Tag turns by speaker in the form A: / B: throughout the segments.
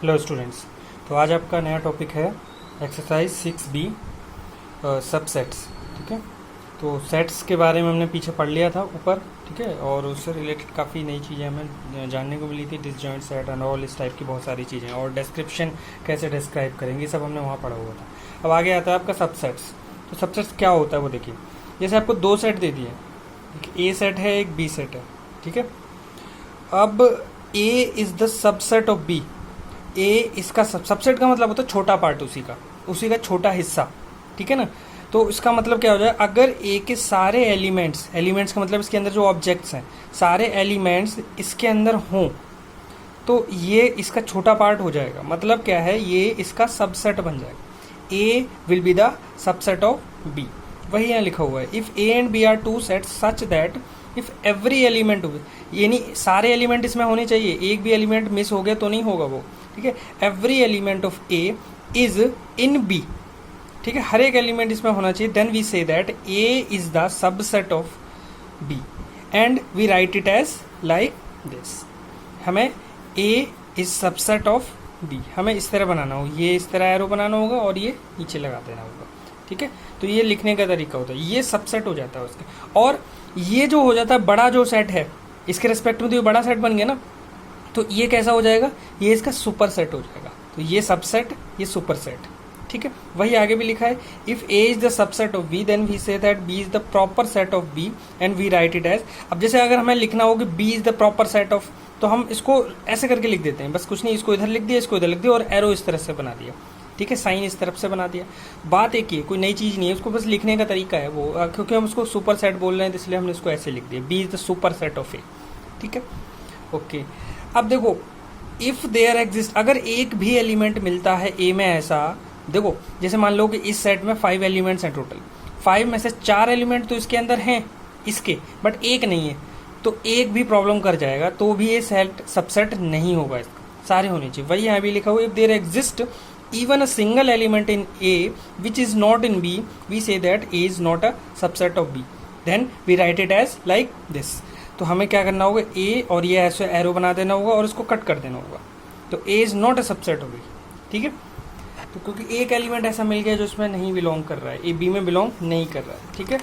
A: Hello students. तो आज आपका नया टॉपिक है एक्सरसाइज 6B सबसेट्स। ठीक है, तो सेट्स के बारे में हमने पीछे पढ़ लिया था ऊपर। ठीक है, और उससे रिलेटेड काफ़ी नई चीज़ें हमें जानने को मिली थी, डिसजॉइंट सेट एंड ऑल, इस टाइप की बहुत सारी चीज़ें, और डिस्क्रिप्शन कैसे डिस्क्राइब करेंगे सब हमने वहाँ पढ़ा हुआ था। अब आगे आता है आपका सबसेट्स। तो सबसेट्स क्या होता है वो देखिए। जैसे आपको दो सेट दे दिए, एक ए सेट है एक बी सेट है। ठीक है, अब A is the subset of B. A इसका सबसेट का मतलब होता है छोटा पार्ट, उसी का छोटा हिस्सा। ठीक है ना, तो इसका मतलब क्या हो जाए, अगर ए के सारे एलिमेंट्स का मतलब इसके अंदर जो ऑब्जेक्ट्स हैं, सारे एलिमेंट्स इसके अंदर हों तो ये इसका छोटा पार्ट हो जाएगा। मतलब क्या है, ये इसका सबसेट बन जाएगा। A will be the subset of B. वही यहाँ लिखा हुआ है, if A and B are two sets such that if every element, यानी सारे एलिमेंट इसमें होने चाहिए, एक भी एलिमेंट मिस हो गया तो नहीं होगा वो। ठीक है, every element of A is in B. ठीक है, हर एक एलिमेंट इसमें होना चाहिए। Then we say that A is the subset of B and we write it as like this. हमें A is subset of B, हमें इस तरह बनाना होगा, ये इस तरह एरो बनाना होगा और ये नीचे लगा देना होगा। ठीक है, तो ये लिखने का तरीका होता है, ये सबसेट हो जाता है उसके। और ये जो हो जाता है बड़ा जो सेट है, इसके रिस्पेक्ट में तो ये बड़ा सेट बन गया ना, तो ये कैसा हो जाएगा, ये इसका सुपर सेट हो जाएगा। तो ये सबसेट, ये सुपर सेट। ठीक है, वही आगे भी लिखा है, if A is the subset of B then we say that B is the proper set of B and we write it as. अब जैसे अगर हमें लिखना हो कि B is the proper set of, तो हम इसको ऐसे करके लिख देते हैं, बस कुछ नहीं, इसको इधर लिख दिया, इसको इधर लिख दिया और एरो इस तरह से बना दिया। ठीक है, साइन इस तरफ से बना दिया। बात एक ही है, कोई नई चीज़ नहीं है, उसको बस लिखने का तरीका है वो, क्योंकि हम उसको सुपर सेट बोल रहे हैं इसलिए हमने इसको ऐसे लिख दिया, B is the superset of A. ठीक है, ओके। अब देखो, इफ देयर एग्जिस्ट, अगर एक भी एलिमेंट मिलता है ए में, ऐसा देखो जैसे मान लो कि इस सेट में 5 एलिमेंट्स हैं टोटल, 5 में से 4 एलिमेंट तो इसके अंदर हैं इसके, बट एक नहीं है, तो एक भी प्रॉब्लम कर जाएगा, तो भी ये सेट सबसेट नहीं होगा, इसका सारे होने चाहिए। वही यहाँ भी लिखा हुआ, if there exist even a single element in A which is not in B, we say that A is not a subset of B. Then we write it as like this. तो हमें क्या करना होगा, A और ये ऐसे arrow बना देना होगा और इसको कट कर देना होगा। तो A is not a subset of B. ठीक है, तो क्योंकि एक एलिमेंट ऐसा मिल गया जो इसमें नहीं बिलोंग कर रहा है, ए बी में बिलोंग नहीं कर रहा है। ठीक है,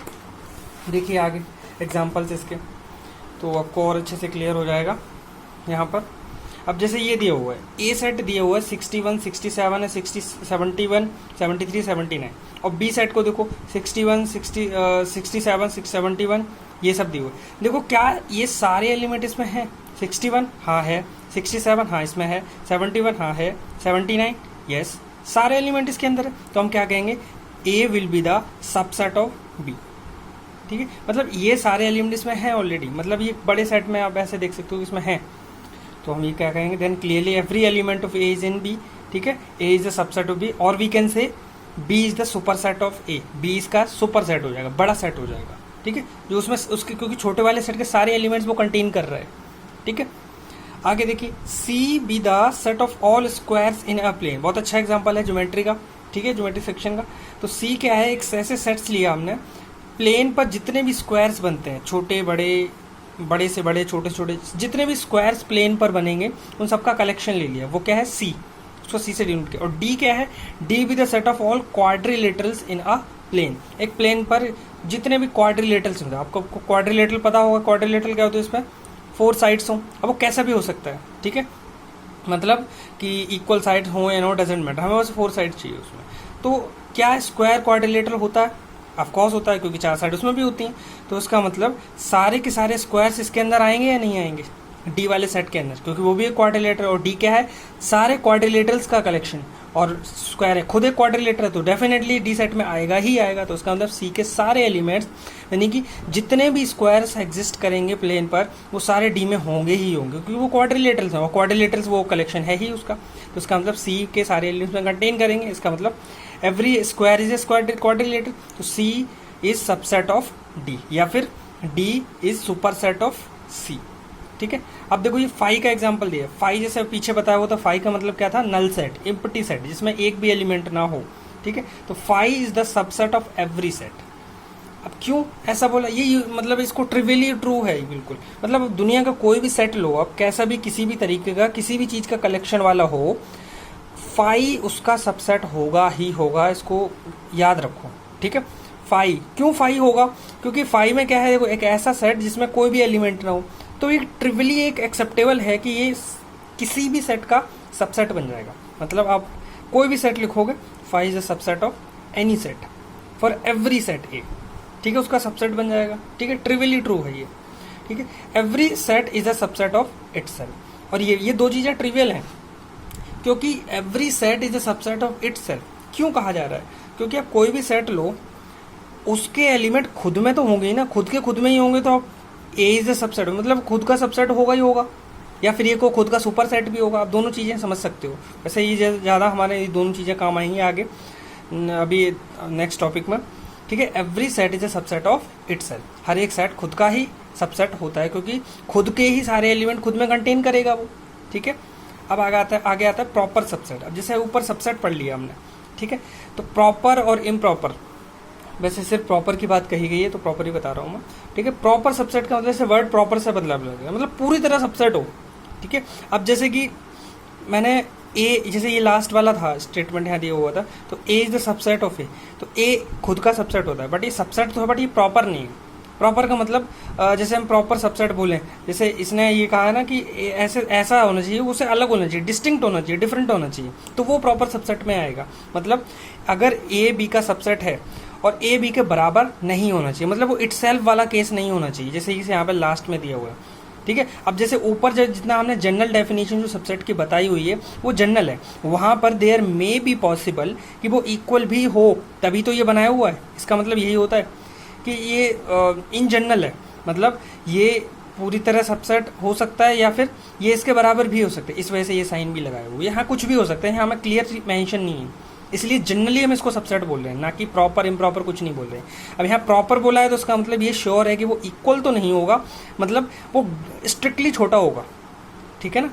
A: देखिए आगे एग्जाम्पल्स इसके, तो आपको और अच्छे से क्लियर हो जाएगा यहाँ पर। अब जैसे ये दिया हुआ है, ए सेट दिया हुआ है 61, 67 है, 60, 71, 73, 79, और बी सेट को देखो 61, 67, 71, ये सब दिए हुए। देखो क्या ये सारे एलिमेंट इसमें हैं, 61 हाँ है, 67 हाँ इसमें है, 71 हाँ है, 79 यस, सारे एलिमेंट इसके अंदर है। तो हम क्या कहेंगे, A will be the subset of B. ठीक है, मतलब ये सारे एलिमेंट इसमें हैं ऑलरेडी, मतलब ये बड़े सेट में आप ऐसे देख सकते हो इसमें हैं, तो हम ये क्या कहेंगे, then clearly every element of A is in B. ठीक है, A is the subset of B, और we can say B is the superset of A, B इसका सुपर सेट हो जाएगा, बड़ा सेट हो जाएगा। ठीक है, जो उसमें उसके, क्योंकि छोटे वाले सेट के सारे एलिमेंट्स वो कंटेन कर रहा है। ठीक है, आगे देखिए, C be the set of all squares in a plane. बहुत अच्छा एग्जाम्पल है ज्योमेट्री का। ठीक है, ज्योमेट्री सेक्शन का। तो सी क्या है, एक ऐसे सेट्स लिया हमने, प्लेन पर जितने भी स्क्वायर्स बनते हैं, छोटे बड़े, बड़े से बड़े, छोटे छोटे, जितने भी स्क्वायर्स प्लेन पर बनेंगे उन सबका कलेक्शन ले लिया, वो क्या है सी, उसको सी से डिनोट किया। और डी क्या है, D be the set of all quadrilaterals in a plane. एक प्लेन पर जितने भी क्वाड्रिलेटरल्स होंगे, आपको क्वाड्रिलेटरल पता होगा, क्वाड्रिलेटरल क्या होता है, इसमें 4 साइड्स हों, अब वो कैसा भी हो सकता है। ठीक है, मतलब कि इक्वल साइड्स हों या नो, डजेंट मैटर, हमें बस 4 साइड चाहिए उसमें। तो क्या स्क्वायर क्वाड्रिलेटरल होता है, ऑफकोर्स होता है, क्योंकि 4 साइड उसमें भी होती हैं। तो उसका मतलब सारे के सारे स्क्वायर्स इसके अंदर आएंगे या नहीं आएंगे, डी वाले सेट के अंदर, क्योंकि वो भी एक क्वाड्रिलेटर, और डी क्या है, सारे क्वाड्रिलेटरल्स का कलेक्शन, और स्क्वायर है खुद एक क्वाड्रिलेटर है, तो डेफिनेटली डी सेट में आएगा ही आएगा। तो उसका मतलब सी के सारे एलिमेंट्स, यानी कि जितने भी स्क्वायर्स एग्जिस्ट करेंगे प्लेन पर, वो सारे डी में होंगे ही होंगे, क्योंकि वो क्वाड्रिलेटरल्स हैं, और क्वाड्रिलेटरल्स वो कलेक्शन है ही उसका। तो उसका मतलब सी के सारे एलिमेंट्स में कंटेन करेंगे। इसका मतलब every square is a quadrilateral, तो C is subset of D, या फिर D is superset of C. ठीक है, अब देखो ये फाई का एग्जांपल दिया, फाई जैसे पीछे बताया हुआ था, फाई का मतलब क्या था, नल सेट, एम्प्टी सेट, जिसमें एक भी एलिमेंट ना हो। ठीक है, तो phi is the subset of every set. अब क्यों ऐसा बोला, ये मतलब इसको ट्रिवियली ट्रू है बिल्कुल। मतलब दुनिया का कोई भी सेट लो आप, कैसा भी किसी भी तरीके का किसी भी चीज़ का कलेक्शन वाला हो, फाई उसका सबसेट होगा ही होगा, इसको याद रखो, ठीक है। फाई क्यों फाई होगा? क्योंकि फाई में क्या है, देखो एक ऐसा सेट जिसमें कोई भी एलिमेंट ना हो, तो ये ट्रिवियली एक एक्सेप्टेबल है कि ये किसी भी सेट का सबसेट बन जाएगा। मतलब आप कोई भी सेट लिखोगे, phi is a subset of any set for every set A, ठीक है, उसका सबसेट बन जाएगा, ठीक है। ट्रिवियली ट्रू है ये, ठीक है। Every set is a subset of itself. और ये दो चीजें ट्रिवियल हैं, क्योंकि every set is a subset of itself क्यों कहा जा रहा है? क्योंकि आप कोई भी सेट लो, उसके एलिमेंट खुद में तो होंगे ही ना, खुद के खुद में ही होंगे, तो आप ए इज अ सबसेट, मतलब खुद का सबसेट होगा ही होगा, या फिर ये को खुद का सुपर सेट भी होगा। आप दोनों चीज़ें समझ सकते हो। वैसे ये ज़्यादा हमारे ये दोनों चीज़ें काम आएंगी आगे अभी नेक्स्ट टॉपिक में, ठीक है। Every set is a subset of itself. हर एक सेट खुद का ही सबसेट होता है, क्योंकि खुद के ही सारे एलिमेंट खुद में कंटेन करेगा वो, ठीक है। अब आगे आता है प्रॉपर सबसेट। अब जैसे ऊपर सबसेट पढ़ लिया हमने, ठीक है। तो प्रॉपर और इम्प्रॉपर, वैसे सिर्फ प्रॉपर की बात कही गई है तो प्रॉपर ही बता रहा हूँ मैं, ठीक है। प्रॉपर सबसेट का मतलब, जैसे वर्ड प्रॉपर से बदला गया, मतलब पूरी तरह सबसेट हो, ठीक है। अब जैसे कि मैंने ए, जैसे ये लास्ट वाला था स्टेटमेंट यहाँ दिया हुआ था, तो A is the subset of ए, तो ए खुद का सबसेट होता है, बट ये सबसेट तो है, बट ये प्रॉपर नहीं है। प्रॉपर का मतलब जैसे हम प्रॉपर सबसेट बोलें, जैसे इसने ये कहा है ना कि ऐसे ऐसा होना चाहिए, उससे अलग होना चाहिए, डिस्टिंक्ट होना चाहिए, डिफरेंट होना चाहिए, तो वो प्रॉपर सबसेट में आएगा। मतलब अगर ए बी का सबसेट है और ए बी के बराबर नहीं होना चाहिए, मतलब वो इटसेल्फ वाला केस नहीं होना चाहिए, जैसे इसे यहाँ पे लास्ट में दिया हुआ है, ठीक है। अब जैसे ऊपर जितना हमने जनरल डेफिनेशन जो सबसेट की बताई हुई है वो जनरल है, वहाँ पर देयर मे बी पॉसिबल कि वो इक्वल भी हो, तभी तो ये बनाया हुआ है। इसका मतलब यही होता है कि ये इन जनरल है, मतलब ये पूरी तरह सबसेट हो सकता है या फिर ये इसके बराबर भी हो सकता है, इस वजह से ये साइन भी लगाया हुआ है। यहाँ कुछ भी हो सकता है, यहाँ हमें क्लियर मेंशन नहीं है, इसलिए जनरली हम इसको सबसेट बोल रहे हैं, ना कि प्रॉपर इम्प्रॉपर कुछ नहीं बोल रहे हैं। अब यहाँ प्रॉपर बोला है तो उसका मतलब ये श्योर है कि वो इक्वल तो नहीं होगा, मतलब वो स्ट्रिक्टली छोटा होगा, ठीक है ना।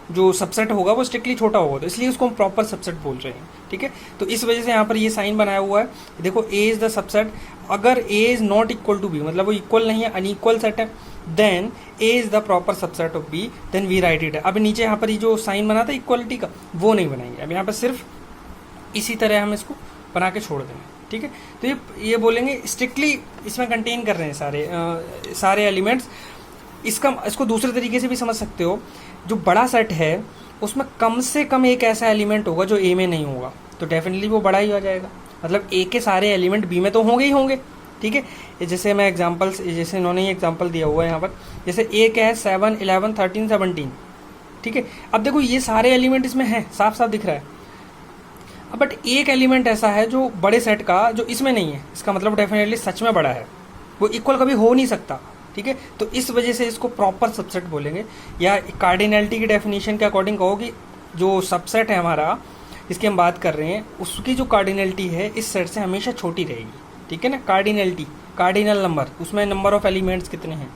A: जो सबसेट होगा वो स्ट्रिक्टली छोटा होगा, तो इसलिए उसको हम प्रॉपर सबसेट बोल रहे हैं, ठीक है। तो इस वजह से यहाँ पर ये साइन बनाया हुआ है, देखो ए इज द सबसेट। अगर A is not equal to B, मतलब वो इक्वल नहीं है, अनइक्वल सेट है, then A is the proper subset of B, then we write it. अब नीचे यहाँ पर ये जो साइन बना था इक्वलिटी का, वो नहीं बनाएंगे, अब यहाँ पर सिर्फ इसी तरह हम इसको बना के छोड़ देंगे, ठीक है। तो ये बोलेंगे स्ट्रिक्टली इसमें कंटेन कर रहे हैं सारे एलिमेंट्स। इसको दूसरे तरीके से भी समझ सकते हो, जो बड़ा सेट है उसमें कम से कम एक ऐसा एलिमेंट होगा जो ए में नहीं होगा, तो डेफिनेटली वो बड़ा ही हो जाएगा, मतलब ए के सारे एलिमेंट बी में तो होंगे ही होंगे, ठीक है। जैसे मैं एग्जांपल्स, जैसे इन्होंने ये एग्जांपल दिया हुआ है यहाँ पर, जैसे ए क्या है 7, 11, 13, 17, ठीक है। अब देखो ये सारे एलिमेंट इसमें हैं, साफ साफ दिख रहा है, बट एक एलिमेंट ऐसा है जो बड़े सेट का जो इसमें नहीं है, इसका मतलब डेफिनेटली सच में बड़ा है, वो इक्वल कभी हो नहीं सकता, ठीक है। तो इस वजह से इसको प्रॉपर सबसेट बोलेंगे, या कार्डिनैलिटी की डेफिनेशन के अकॉर्डिंग कहो कि जो सबसेट है हमारा जिसकी हम बात कर रहे हैं, उसकी जो कार्डिनैलिटी है इस सेट से हमेशा छोटी रहेगी, ठीक है ना। कार्डिनैलिटी, कार्डिनल नंबर, उसमें नंबर ऑफ एलिमेंट्स कितने हैं,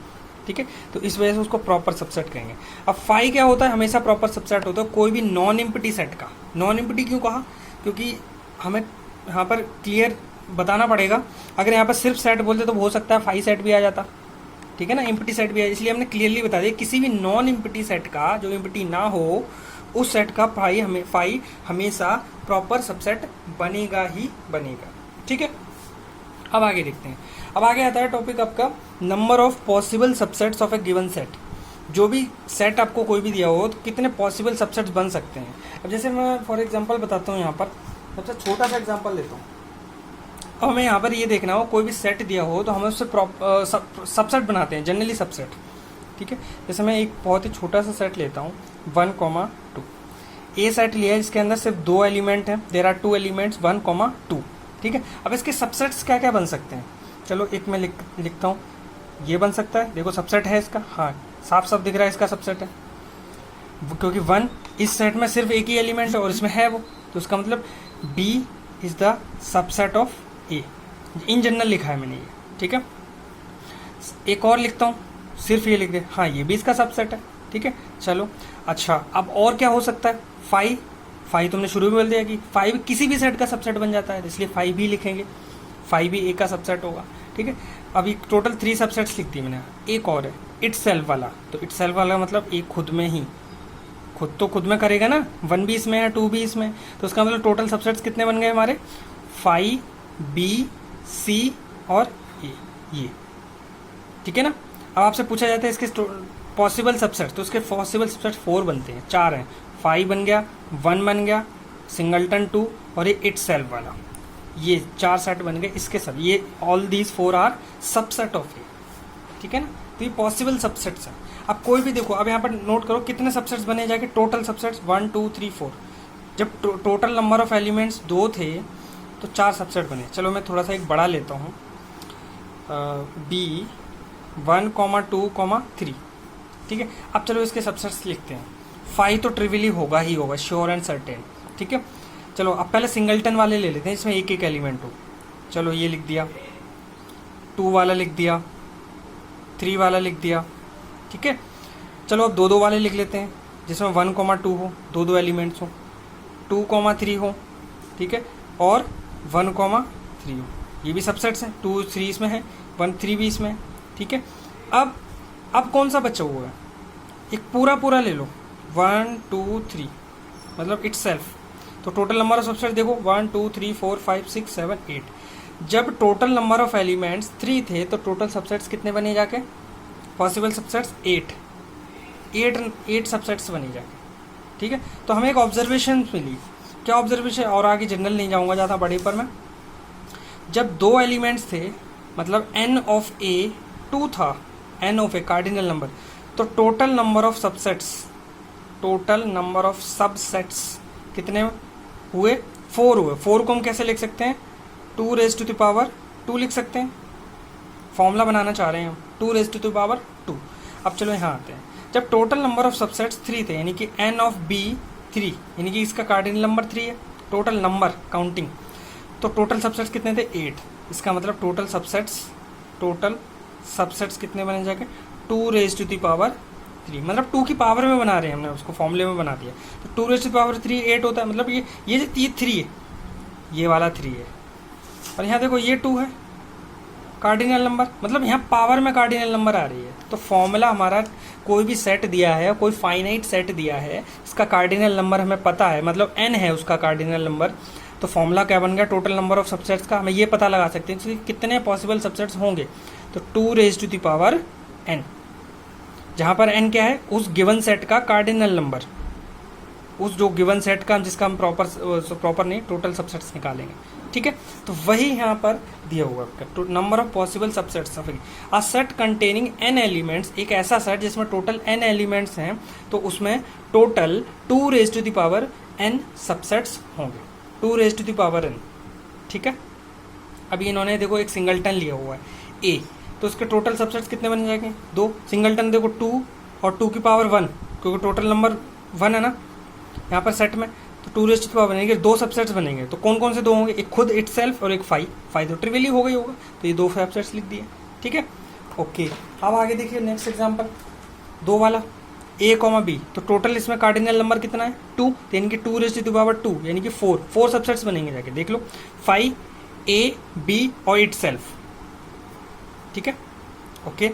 A: ठीक है। तो इस वजह से उसको प्रॉपर सबसेट कहेंगे। अब फाई क्या होता है, हमेशा प्रॉपर सबसेट होता है कोई भी नॉन इम्पटी सेट का। नॉन इम्पटी क्यों कहा? क्योंकि हमें यहाँ पर क्लियर बताना पड़ेगा, अगर यहाँ पर सिर्फ सेट बोलते तो हो सकता है फाई सेट भी आ जाता, ठीक है ना, इम्पटी सेट भी है, इसलिए हमने क्लियरली बता दिया किसी भी नॉन इम्पटी सेट का जो इम्पटी ना हो उस सेट का फाई हमेशा प्रॉपर सबसेट बनेगा ही बनेगा, ठीक है। अब आगे देखते हैं। अब आगे आता है टॉपिक आपका number of possible subsets of A given set. जो भी सेट आपको कोई भी दिया हो तो कितने पॉसिबल सबसेट्स बन सकते हैं। अब जैसे मैं फॉर एग्जांपल बताता हूँ, यहाँ पर सबसे छोटा सा एग्जांपल लेता हूँ। अब हमें यहाँ पर ये देखना हो कोई भी सेट दिया हो तो हम उससे सबसेट बनाते हैं, जनरली सबसेट, ठीक है। जैसे मैं एक बहुत ही छोटा सा सेट लेता हूँ 1, 2। ए सेट लिया है जिसके अंदर सिर्फ 2 एलिमेंट हैं, देयर आर 2 एलिमेंट्स 1, 2, ठीक है। अब इसके सबसेट्स क्या क्या बन सकते हैं, चलो एक मैं लिखता हूँ, ये बन सकता है, देखो सबसेट है इसका, हाँ साफ साफ दिख रहा है इसका सबसेट है, क्योंकि 1 इस सेट में सिर्फ एक ही एलिमेंट है और इसमें है वो, तो उसका मतलब B is the subset of A। In general लिखा है मैंने ये, ठीक है। एक और लिखता हूँ, सिर्फ ये लिख दे, हाँ ये भी इसका सबसेट है, ठीक है। चलो अच्छा, अब और क्या हो सकता है, फाई तुमने शुरू में बोल दिया कि फाई किसी भी सेट का सबसेट बन जाता है, इसलिए फाई भी लिखेंगे, फाई भी A का सबसेट होगा, ठीक है। अभी टोटल 3 सबसेट्स लिख दी मैंने, एक और है इटसेल्फ वाला, तो इटसेल्फ वाला मतलब एक खुद में ही, खुद तो खुद में करेगा ना, 1 भी इसमें है 2 भी इसमें, तो उसका मतलब टोटल सबसेट्स कितने बन गए हमारे, 5 B C और ये, ठीक है ना। अब आपसे पूछा जाता है इसके पॉसिबल सबसेट्स, तो उसके पॉसिबल सबसेट्स 4 बनते हैं, 4 हैं, 5 बन गया, 1 बन गया, सिंगलटन 2 और ये इटसेल्फ वाला, ये 4 सेट बन गए इसके सब, ये all these 4 are subset of A, ठीक है ना। तो ये पॉसिबल सबसेट्स हैं। अब कोई भी देखो, अब यहाँ पर नोट करो कितने सबसेट्स बने जाके, टोटल सबसेट्स 1 2 3 4, जब टोटल नंबर ऑफ एलिमेंट्स 2 थे तो 4 सबसेट बने। चलो मैं थोड़ा सा एक बड़ा लेता हूँ, B 1 2 3, ठीक है। अब चलो इसके सबसेट्स लिखते हैं। 5 तो ट्रिवियली होगा ही होगा, श्योर एंड सर्टेन, ठीक है। चलो अब पहले सिंगलटन वाले ले लेते हैं, इसमें एक एक एलिमेंट हो। चलो ये लिख दिया, 2 वाला लिख दिया, 3 वाला लिख दिया, ठीक है। चलो अब 2 वाले लिख लेते हैं, जिसमें 1 2 हो, 2 एलिमेंट्स हो, 2 3 हो, ठीक है, और 1 3 हो, ये भी सबसेट्स हैं, 2 3 इसमें है, 1 3 भी इसमें है, ठीक है। अब कौन सा बचा हुआ है, एक पूरा ले लो, 1 2 3 मतलब इटसेल्फ। तो टोटल नंबर ऑफ सबसेट देखो 1 2 3 4 5 6 7 8, जब टोटल नंबर ऑफ एलिमेंट्स 3 थे तो टोटल सबसेट्स कितने बने जाके, पॉसिबल सबसेट्स 8 सबसेट्स बने जाके, ठीक है। तो हमें एक ऑब्जर्वेशन मिली, क्या ऑब्जर्वेशन, और आगे जनरल नहीं जाऊंगा ज़्यादा बड़े पर मैं, जब 2 एलिमेंट्स थे मतलब n ऑफ a 2 था, n of a cardinal number, तो टोटल नंबर ऑफ सबसेट्स कितने हुए, 4 हुए। 4 को हम कैसे लिख सकते हैं, 2 raised to the power 2 लिख सकते हैं, फॉर्मूला बनाना चाह रहे हैं हम, 2 raised to the power 2। अब चलो यहाँ आते हैं, जब टोटल नंबर ऑफ सबसेट्स 3 थे, यानी कि n ऑफ b 3, यानी कि इसका कार्डिनल नंबर 3 है, टोटल नंबर काउंटिंग, तो टोटल सबसेट्स कितने थे 8, इसका मतलब टोटल सबसेट्स कितने बने जाके, 2 raised to the power 3, मतलब 2 की पावर में बना रहे हैं हमने, उसको फॉर्मूले में बना दिया, तो 2 raised to the power 3 8 होता है, मतलब ये जो 3 है, ये वाला 3 है, और यहाँ देखो ये 2 है कार्डिनल नंबर, मतलब यहाँ पावर में कार्डिनल नंबर आ रही है। तो फॉर्मूला हमारा, कोई भी सेट दिया है, कोई फाइनाइट सेट दिया है, इसका कार्डिनल नंबर हमें पता है, मतलब n है उसका कार्डिनल नंबर, तो फॉर्मूला क्या बन गया, टोटल नंबर ऑफ सबसेट्स का, हमें ये पता लगा सकते हैं कि कितने पॉसिबल सबसेट्स होंगे, तो 2 raised to the power n, जहाँ पर n क्या है, उस गिवन सेट का कार्डिनल नंबर, उस जो गिवन सेट का जिसका हम प्रॉपर नहीं टोटल सबसेट्स निकालेंगे, ठीक है। तो वही यहाँ पर दिया हुआ है, number of possible subsets of a set containing n elements, एक ऐसा सेट जिसमें टोटल n एलिमेंट्स हैं, तो उसमें total 2 raised to the power n subsets होंगे, 2 raised to the power n, ठीक है। अभी इन्होंने देखो एक सिंगलटन लिया हुआ है a, तो उसके टोटल सबसेट्स कितने बन जाएंगे, 2, सिंगलटन देखो 2 और 2 की पावर 1, क्योंकि टोटल नंबर 1 है ना यहाँ पर सेट में, तो 2 raised to the power बनेंगे, 2 सबसेट्स बनेंगे, तो कौन कौन से 2 होंगे, एक खुद इटसेल्फ और एक 5 तो ट्रिवियली हो गई होगा, तो ये 2 सबसेट्स लिख दिए, ठीक है। ओके, अब आगे देखिए नेक्स्ट एग्जांपल, 2 वाला a, b, तो टोटल इसमें कार्डिनल नंबर कितना है 2, यानी कि 2 raised to the power 2, यानी कि 4 सबसेट्स बनेंगे जाके, देख लो 5 a b और इटसेल्फ, ठीक है। ओके,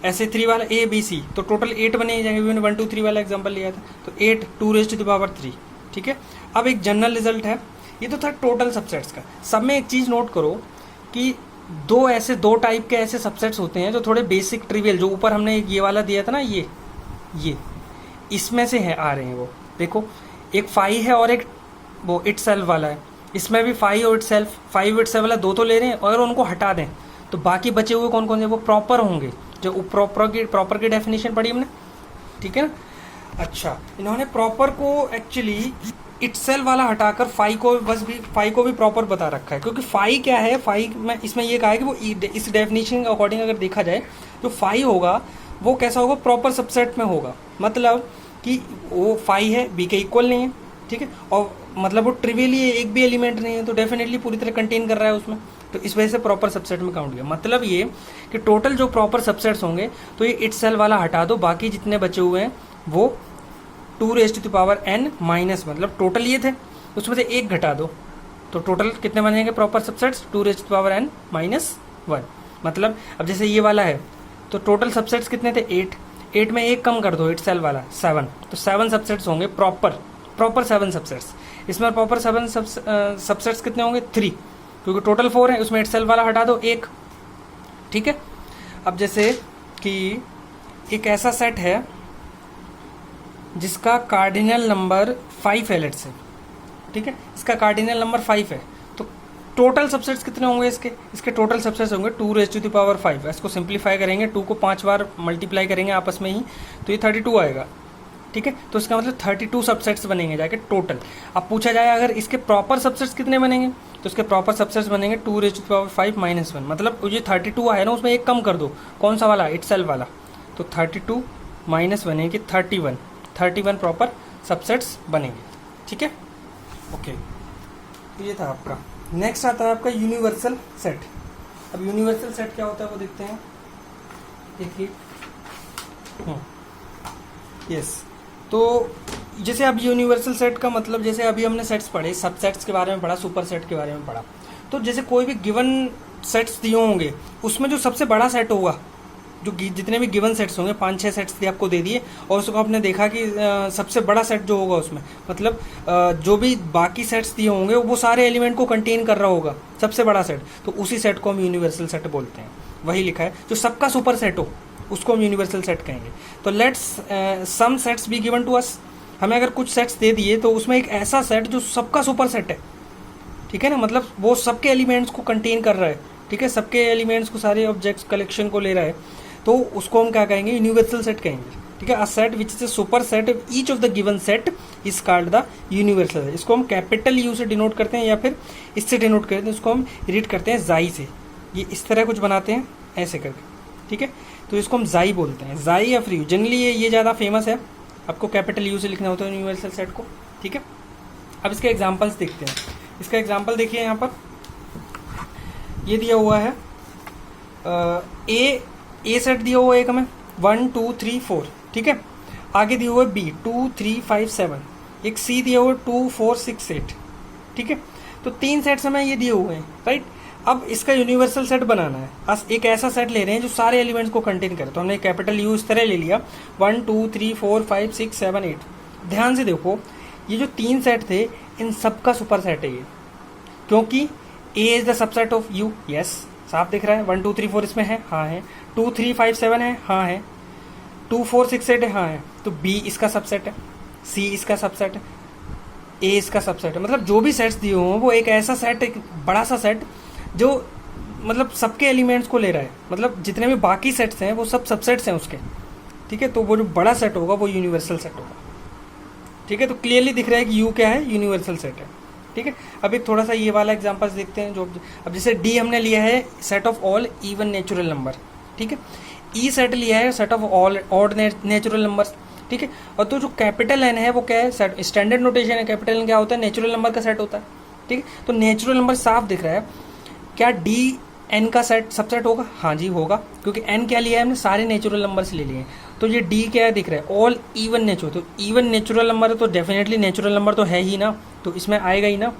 A: ऐसे 3 वाला a b c, तो टोटल 8 बने जाएंगे, मैंने 1 2 3 वाला एग्जांपल लिया था, तो 8 2 raised to the power 3, ठीक है। अब एक जनरल रिजल्ट है, ये तो था टोटल सबसेट्स का। सब में एक चीज़ नोट करो कि 2 टाइप के ऐसे सबसेट्स होते हैं जो थोड़े बेसिक ट्रिवियल, जो ऊपर हमने ये वाला दिया था ना, ये इसमें से है आ रहे हैं वो, देखो एक 5 है और एक वो इटसेल्फ वाला है, इसमें भी 5 और इटसेल्फ, 5 इटसेल्फ वाला 2 तो ले रहे हैं, और उनको हटा दें तो बाकी बचे हुए कौन कौन से वो प्रॉपर होंगे, जो प्रॉपर की डेफिनेशन पढ़ी हमने, ठीक है ना। अच्छा, इन्होंने प्रॉपर को एक्चुअली इटसेल्फ वाला हटाकर 5 को भी प्रॉपर बता रखा है, क्योंकि 5 क्या है, 5 में इसमें ये कहा है कि वो इस डेफिनेशन के अकॉर्डिंग अगर देखा जाए तो 5 होगा वो कैसा होगा, प्रॉपर सबसेट में होगा, मतलब कि वो 5 है b के इक्वल नहीं है, ठीक है, और मतलब वो ट्रिवियली एक भी एलिमेंट नहीं है, तो डेफिनेटली पूरी तरह कंटेन कर रहा है उसमें, तो इस वजह से प्रॉपर सबसेट में काउंट किया। मतलब ये कि टोटल जो प्रॉपर सबसेट्स होंगे तो ये इटसेल्फ वाला हटा दो, बाकी जितने बचे हुए हैं वो 2 raised to the power n minus, मतलब टोटल ये थे उसमें से एक घटा दो, तो टोटल कितने बनेंगे proper subsets, 2 raised to the power n minus 1। मतलब अब जैसे ये वाला है तो टोटल सबसेट्स कितने थे 8, 8 में एक कम कर दो, इट सेल्फ वाला 7, तो 7 सबसेट्स होंगे प्रॉपर 7 सबसेट्स। इसमें प्रॉपर 7 सबसेट्स कितने होंगे 3, क्योंकि टोटल 4 है, उसमें इट सेल्फ वाला हटा दो 1, ठीक है। अब जैसे कि एक ऐसा सेट है जिसका कार्डिनल नंबर 5 है, लेट्स से, ठीक है, इसका कार्डिनल नंबर 5 है, तो टोटल सबसेट्स कितने होंगे इसके टोटल सबसेट्स होंगे 2⁵5। इसको सिंप्लीफाई करेंगे, 2 को 5 बार मल्टीप्लाई करेंगे आपस में ही, तो ये 32 आएगा, ठीक है। तो इसका मतलब 32 सबसेट्स बनेंगे जाके टोटल। अब पूछा जाए अगर इसके प्रॉपर सबसेट्स कितने बनेंगे, तो इसके प्रॉपर सबसेट्स बनेंगे 2⁵5 -1, मतलब ये 32 आया ना, उसमें एक कम कर दो, कौन सा वाला, इटसेल्फ वाला, तो 32 माइनस बनेगी 31 प्रॉपर सबसेट्स बनेंगे, ठीक है, ओके। तो ये था आपका। नेक्स्ट आता है आपका यूनिवर्सल सेट। अब यूनिवर्सल सेट क्या होता है वो देखते हैं, देखिए, यस। तो जैसे अब यूनिवर्सल सेट का मतलब, जैसे अभी हमने सेट्स पढ़े, सबसेट्स के बारे में पढ़ा, सुपर सेट के बारे में पढ़ा, तो जैसे कोई भी गिवन सेट्स दिए होंगे, उसमें जो सबसे बड़ा सेट होगा, जो जितने भी गिवन सेट्स होंगे, 5-6 सेट्स आपको दे दिए, और उसको आपने देखा कि सबसे बड़ा सेट जो होगा उसमें, मतलब जो भी बाकी सेट्स दिए होंगे वो सारे एलिमेंट को कंटेन कर रहा होगा, सबसे बड़ा सेट, तो उसी सेट को हम यूनिवर्सल सेट बोलते हैं। वही लिखा है, जो सबका सुपर सेट हो उसको हम यूनिवर्सल सेट कहेंगे। तो let's some sets be given to us, हमें अगर कुछ सेट्स दे दिए तो उसमें एक ऐसा सेट जो सबका सुपर सेट है, ठीक है ना, मतलब वो सबके एलिमेंट्स को कंटेन कर रहा है, ठीक है, सबके एलिमेंट्स को, सारे ऑब्जेक्ट्स कलेक्शन को ले रहा है, तो उसको हम क्या कहेंगे, यूनिवर्सल सेट कहेंगे, ठीक है। A set which is a super set of each of the given set is called the universal. इसको हम कैपिटल यू से डिनोट करते हैं या फिर इससे डिनोट करते हैं, इसको हम रीड करते हैं जाई से, ये इस तरह कुछ बनाते हैं ऐसे करके, ठीक है, तो इसको हम जाई बोलते हैं, जाई या फ्री। जनरली ये ज़्यादा फेमस है, आपको कैपिटल यू से लिखना होता है यूनिवर्सल सेट को, ठीक है। अब इसके एग्जांपल्स देखते हैं। इसका एग्जांपल देखिए, यहाँ पर ये दिया हुआ है, ए सेट दिया हुआ है एक हमें 1 2 3 4, ठीक है। आगे दिया हुआ है बी 2 3 5 7, एक सी दिया हुआ है 2 4 6 8, ठीक है। तो 3 सेट्स हमें ये दिए हुए हैं, राइट। अब इसका यूनिवर्सल सेट बनाना है, बस एक ऐसा सेट ले रहे हैं जो सारे एलिमेंट्स को कंटेन करे, तो हमने कैपिटल यू इस तरह ले लिया, 1 2 3 4 5 6 7 8। ध्यान से देखो, ये जो 3 सेट थे, इन सबका सुपर सेट है ये, क्योंकि A is the subset of U, yes, साफ दिख रहा है। 1 2 3 4 इसमें है, हाँ है। 2 3 5 7 है, हाँ है। 2 4 6 8 है, हाँ है। तो बी इसका सबसेट है, सी इसका सबसेट है, ए इसका सबसेट है। मतलब जो भी सेट्स दिए हों वो एक ऐसा सेट, एक बड़ा सा सेट जो मतलब सबके एलिमेंट्स को ले रहा है, मतलब जितने भी बाकी सेट्स हैं वो सब सबसेट्स हैं उसके, ठीक है। तो वो जो बड़ा सेट होगा वो यूनिवर्सल सेट होगा, ठीक है। तो क्लियरली दिख रहा है कि यू क्या है, यूनिवर्सल सेट है, ठीक है। अब एक थोड़ा सा ये वाला एग्जांपल्स देखते हैं, जो अब जैसे डी हमने लिया है set of all even natural number, ठीक है। ई सेट लिया है set of all odd natural numbers, ठीक है। और तो जो कैपिटल एन है वो क्या है, सेट स्टैंडर्ड नोटेशन है, कैपिटल एन क्या होता है, नेचुरल नंबर का सेट होता है, ठीक है। तो नेचुरल नंबर साफ दिख रहा है, क्या डी एन का सेट सबसेट होगा, हाँ जी होगा, क्योंकि एन क्या लिया है हमने, सारे नेचुरल नंबर्स ले लिए हैं। तो ये डी क्या है दिख रहा है, ऑल इवन नेचुरल, तो इवन नेचुरल नंबर है तो डेफिनेटली नेचुरल नंबर तो है ही ना, तो इसमें आएगा ही ना,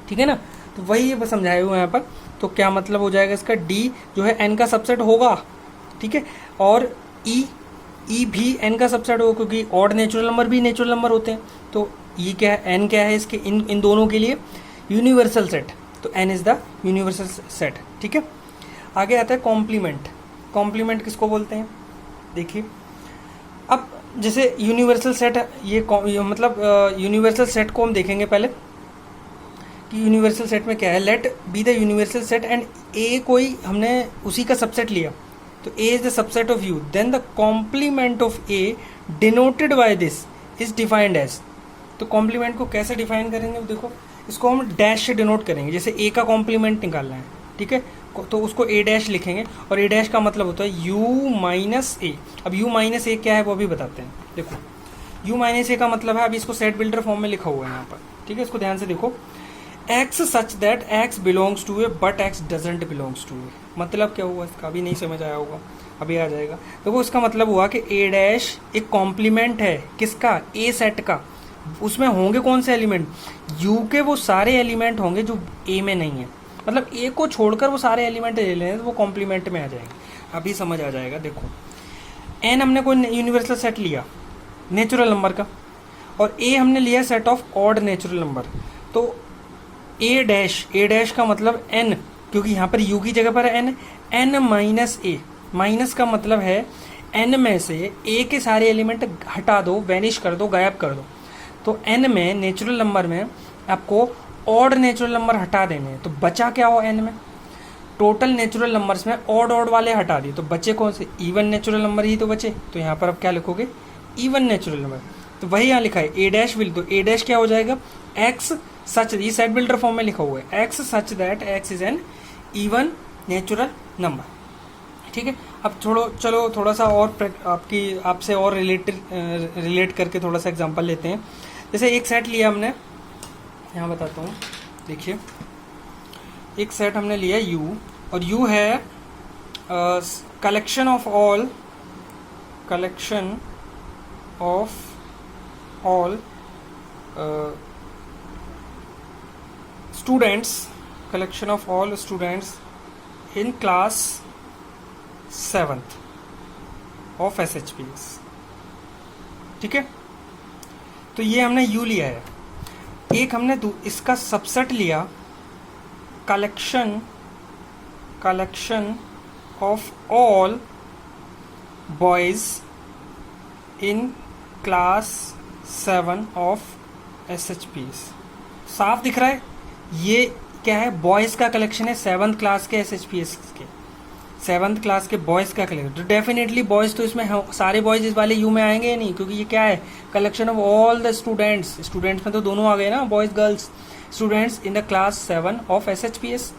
A: ठीक है ना। तो वही ये समझाए हुए हैं यहाँ पर। तो क्या मतलब हो जाएगा इसका, डी जो है एन का सबसेट होगा, ठीक है। और ई भी एन का सबसेट होगा, क्योंकि ऑड नेचुरल नंबर भी नेचुरल नंबर होते हैं। तो ई क्या है, एन क्या है इसके, इन दोनों के लिए यूनिवर्सल सेट, तो N is the universal set, ठीक है। आगे आता है कॉम्प्लीमेंट। कॉम्प्लीमेंट किसको बोलते हैं, देखिए। अब जैसे यूनिवर्सल सेट, ये मतलब यूनिवर्सल सेट को हम देखेंगे पहले कि यूनिवर्सल सेट में क्या है। Let B the universal set and A कोई हमने उसी का सबसेट लिया, तो A is the subset of U, then the complement of A denoted by this is defined as. तो कॉम्प्लीमेंट को कैसे डिफाइन करेंगे, देखो इसको हम डैश से डिनोट करेंगे। जैसे ए का कॉम्प्लीमेंट निकालना है, ठीक है, तो उसको ए डैश लिखेंगे, और ए डैश का मतलब होता है यू माइनस ए। अब यू माइनस ए क्या है वो भी बताते हैं। देखो यू माइनस ए का मतलब है, अभी इसको सेट बिल्डर फॉर्म में लिखा हुआ है यहाँ पर, ठीक है। इसको ध्यान से देखो, X such that X belongs to A but X doesn't belongs to A. मतलब क्या हुआ इसका, अभी नहीं समझ आया होगा, अभी आ जाएगा। तो वो इसका मतलब हुआ कि ए डैश एक कॉम्प्लीमेंट है किसका, ए सेट का। उसमें होंगे कौन से एलिमेंट, यू के वो सारे एलिमेंट होंगे जो ए में नहीं है, मतलब ए को छोड़कर वो सारे एलिमेंट ले लें तो वो कॉम्प्लीमेंट में आ जाएंगे। अभी समझ आ जाएगा। देखो एन हमने कोई यूनिवर्सल सेट लिया नेचुरल नंबर का, और ए हमने लिया set of odd natural number, तो ए डैश का मतलब एन, क्योंकि यहाँ पर यू की जगह पर है एन माइनस ए, माइनस का मतलब है एन में से ए के सारे एलिमेंट हटा दो, वैनिश कर दो, गायब कर दो। तो एन में नेचुरल नंबर में आपको ऑड नेचुरल नंबर हटा देने हैं, तो बचा क्या हो एन में, टोटल नेचुरल नंबर्स में ऑड वाले हटा दिए, तो बचे कौन से, इवन नेचुरल नंबर ही तो बचे। तो यहाँ पर आप क्या लिखोगे, इवन नेचुरल नंबर, तो वही यहाँ लिखा है ए डैश विल, तो ए डैश क्या हो जाएगा, एक्स सच, ये सेट बिल्डर फॉर्म में लिखा हुआ है, x such that x is N even natural number. ठीक है, अब चलो थोड़ा सा और आपसे और रिलेट करके थोड़ा सा एग्जांपल लेते हैं। जैसे एक सेट लिया हमने, यहाँ बताता हूँ, देखिए एक सेट हमने लिया U, और U है collection of all students in class 7th of SHPS। ठीक है, तो ये हमने U लिया है। एक हमने इसका सबसेट लिया, collection of all boys in class 7 of SHPS। साफ दिख रहा है, ये क्या है, बॉयज़ का कलेक्शन है 7th क्लास के SHPS के, 7th क्लास के बॉयज़ का कलेक्शन। तो डेफिनेटली बॉयज़ तो इसमें सारे बॉयज़ इस वाले यू में आएंगे नहीं, क्योंकि ये क्या है, collection of all the students में तो दोनों आ गए ना, boys girls, students in the class 7 of SHPS।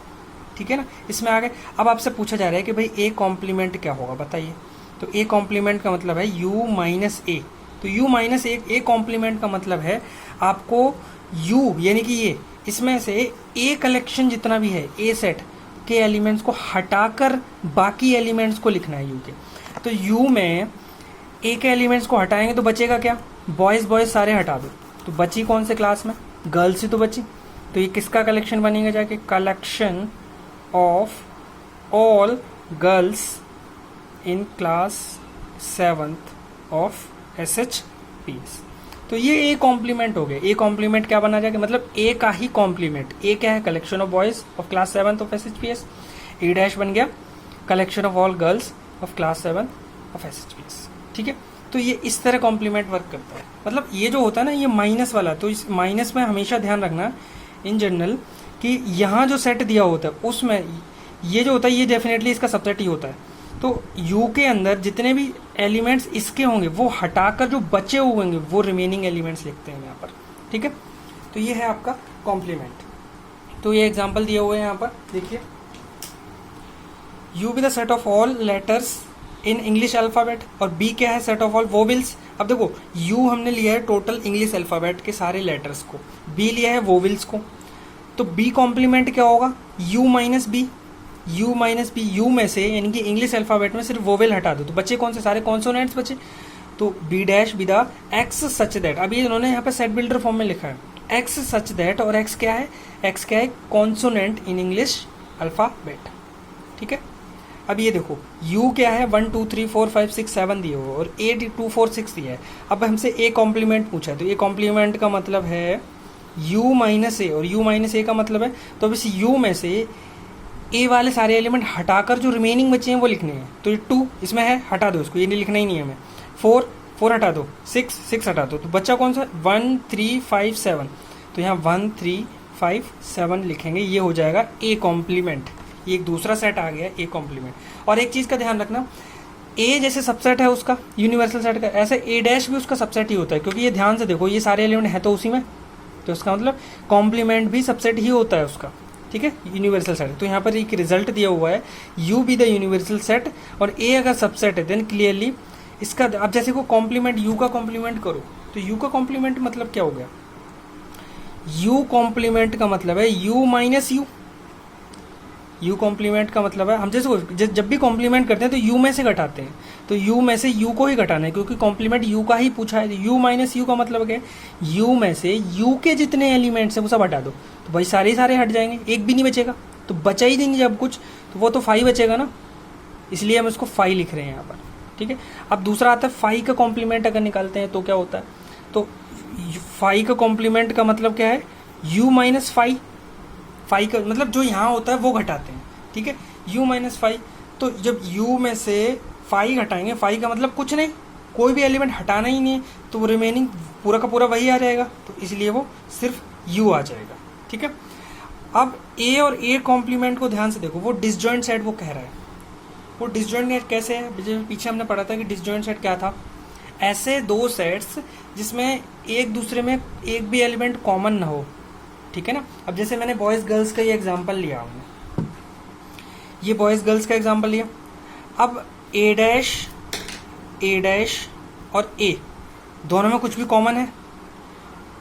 A: ठीक है ना, इसमें आ गए। अब आपसे पूछा जा रहा है कि भाई ए कॉम्प्लीमेंट क्या होगा, बताइए। तो ए कॉम्प्लीमेंट का मतलब है u माइनस ए, तो u माइनस ए कॉम्प्लीमेंट का मतलब है आपको u यानी कि ये, इसमें से ए कलेक्शन जितना भी है ए सेट के एलिमेंट्स को हटाकर बाकी एलिमेंट्स को लिखना है u के। तो u में ए के एलिमेंट्स को हटाएंगे तो बचेगा क्या, बॉयज़ सारे हटा दो, तो बची कौन से क्लास में, गर्ल्स ही तो बची। तो ये किसका कलेक्शन बनेगा जाके, collection of all girls in class 7th of SHPS। तो ये ए कॉम्प्लीमेंट हो गया। ए कॉम्प्लीमेंट क्या बना जाएगा, मतलब ए का ही कॉम्प्लीमेंट। ए क्या है, collection of boys of class 7th of SHPS। A dash बन गया collection of all girls of class 7th of SHPS। ठीक है, तो ये इस तरह कॉम्प्लीमेंट वर्क करता है। मतलब ये जो होता है ना, ये माइनस वाला, तो इस माइनस में हमेशा ध्यान रखना इन जनरल कि यहाँ जो सेट दिया होता है उसमें ये जो होता है ये डेफिनेटली इसका सबसेट ही होता है। तो U के अंदर जितने भी एलिमेंट्स इसके होंगे वो हटाकर जो बचे हुए होंगे वो रिमेनिंग एलिमेंट्स लिखते हैं यहाँ पर। ठीक है, तो ये है आपका कॉम्प्लीमेंट। तो ये एग्जांपल दिए हुए हैं यहाँ पर, देखिए U B the set of all letters in English alphabet, और B क्या है, सेट ऑफ ऑल वोवेल्स। अब देखो U हमने लिया है टोटल इंग्लिश अल्फ़ाबेट के सारे लेटर्स को, B लिया है वोवेल्स को, तो B कॉम्प्लीमेंट क्या होगा, U माइनस बी। U में से यानी कि इंग्लिश अल्फ़ाबेट में सिर्फ वोवेल हटा दो, तो बचे कौन से, सारे कॉन्सोनेंट्स बचे। तो B dash be the x such that, अभी इन्होंने यहाँ पे सेट बिल्डर फॉर्म में लिखा है एक्स सच दैट, और एक्स क्या है, कॉन्सोनेंट इन इंग्लिश अल्फ़ाबेट। ठीक है, अब ये देखो U क्या है, 1 2 3 4 5 6 7 दिए हुए, और A 2 4 6 दिया है। अब हमसे A कॉम्प्लीमेंट पूछा है, तो A कॉम्प्लीमेंट का मतलब है U माइनस ए, और U माइनस ए का मतलब है, तो अब इस U में से ए वाले सारे एलिमेंट हटाकर जो रिमेनिंग बचे हैं वो लिखने हैं। तो ये 2 इसमें है, हटा दो इसको, ये नहीं लिखना ही नहीं है हमें। 4 हटा दो, 6 हटा दो, तो बच्चा कौन सा, 1 3 5 7, तो यहाँ 1 3 5 7 लिखेंगे, ये हो जाएगा ए कॉम्प्लीमेंट। ये एक दूसरा सेट आ गया ए कॉम्प्लीमेंट। और एक चीज़ का ध्यान रखना, ए जैसे सबसेट है उसका यूनिवर्सल सेट का, ऐसे ए डैश भी उसका सबसेट ही होता है, क्योंकि ये ध्यान से देखो ये सारे एलिमेंट है तो उसी में, तो उसका मतलब कॉम्प्लीमेंट भी सबसेट ही होता है उसका। ठीक है, यूनिवर्सल सेट। तो यहाँ पर एक रिजल्ट दिया हुआ है U B the universal set, और A अगर सबसेट है देन क्लियरली इसका, अब जैसे को कॉम्प्लीमेंट U का कॉम्प्लीमेंट करो, तो U का कॉम्प्लीमेंट मतलब क्या हो गया, U कॉम्प्लीमेंट का मतलब है U माइनस U कॉम्प्लीमेंट का मतलब है, हम जैसे जब भी कॉम्प्लीमेंट करते हैं तो U में से घटाते हैं, तो U में से U को ही घटाना है, क्योंकि कॉम्प्लीमेंट U का ही पूछा है। U माइनस U का मतलब क्या है, U में से U के जितने एलिमेंट्स हैं वो सब हटा दो, तो भाई सारे हट जाएंगे, एक भी नहीं बचेगा, तो बचा ही नहीं जब कुछ, तो वो तो 5 बचेगा ना, इसलिए हम इसको 5 लिख रहे हैं यहाँ पर। ठीक है। अब दूसरा आता है फाई का कॉम्प्लीमेंट अगर निकालते हैं तो क्या होता है, तो फाई का कॉम्प्लीमेंट का मतलब क्या है, u माइनस फाई, फाई का मतलब जो यहाँ होता है वो घटाते हैं, ठीक है, u माइनस फाई। तो जब u में से फाई घटाएंगे, फाई का मतलब कुछ नहीं, कोई भी एलिमेंट हटाना ही नहीं है, तो वो रिमेनिंग पूरा का पूरा वही आ जाएगा, तो इसलिए वो सिर्फ u आ जाएगा, ठीक है। अब a और a कॉम्प्लीमेंट को ध्यान से देखो, वो डिसजॉइंट सेट वो कह रहा है। वो डिसजॉइंट कैसे है, पीछे हमने पढ़ा था कि डिसजॉइंट सेट क्या था, ऐसे दो सेट्स जिसमें एक दूसरे में एक भी एलिमेंट कॉमन ना हो, ठीक है ना। अब जैसे मैंने बॉयज़ गर्ल्स का ये एग्जांपल लिया, हमने ये बॉयज़ गर्ल्स का एग्जांपल लिया। अब ए डैश और ए दोनों में कुछ भी कॉमन है